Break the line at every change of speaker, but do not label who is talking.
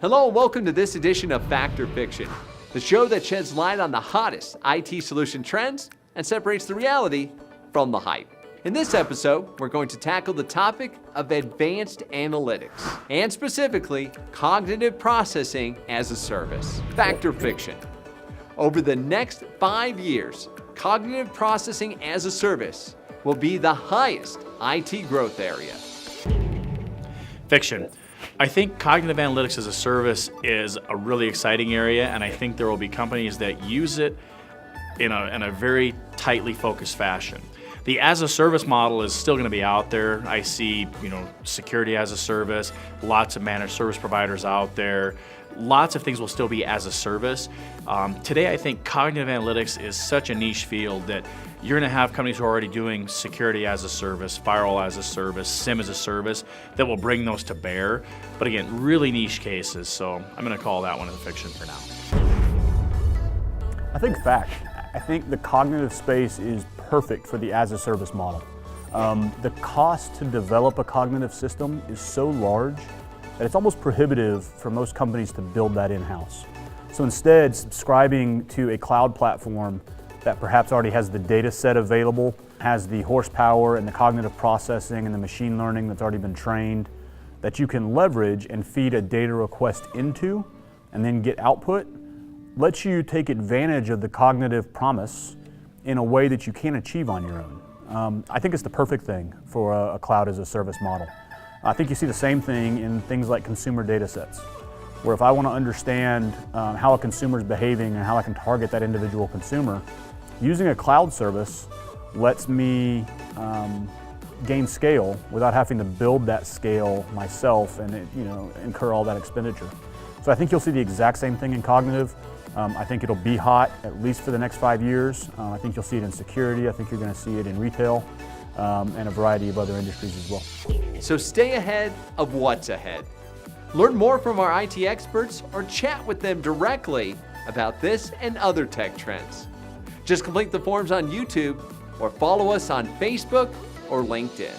Hello and welcome to this edition of Fact or Fiction, the show that sheds light on the hottest IT solution trends and separates the reality from the hype. In this episode, we're going to tackle the topic of advanced analytics, and specifically, cognitive processing as a service. Fact or fiction? Over the next 5 years, cognitive processing as a service will be the highest IT growth area.
Fiction. I think cognitive analytics as a service is a really exciting area, and I think there will be companies that use it in a very tightly focused fashion. The as a service model is still going to be out there. I see, security as a service, lots of managed service providers out there. Lots of things will still be as a service. Today, I think cognitive analytics is such a niche field that you're going to have companies who are already doing security as a service, firewall as a service, SIEM as a service that will bring those to bear. But again, really niche cases, so I'm going to call that one a fiction for now.
I think fact. I think the cognitive space is perfect for the as-a-service model. The cost to develop a cognitive system is so large that it's almost prohibitive for most companies to build that in-house. So instead, subscribing to a cloud platform that perhaps already has the data set available, has the horsepower and the cognitive processing and the machine learning that's already been trained, that you can leverage and feed a data request into and then get output, lets you take advantage of the cognitive promise in a way that you can't achieve on your own. I think it's the perfect thing for a cloud as a service model. I think you see the same thing in things like consumer data sets, where if I want to understand how a consumer is behaving and how I can target that individual consumer, using a cloud service lets me gain scale without having to build that scale myself and incur all that expenditure. So I think you'll see the exact same thing in cognitive. I think it'll be hot at least for the next 5 years. I think you'll see it in security. I think you're going to see it in retail and a variety of other industries as well.
So stay ahead of what's ahead. Learn more from our IT experts or chat with them directly about this and other tech trends. Just complete the forms on YouTube or follow us on Facebook or LinkedIn.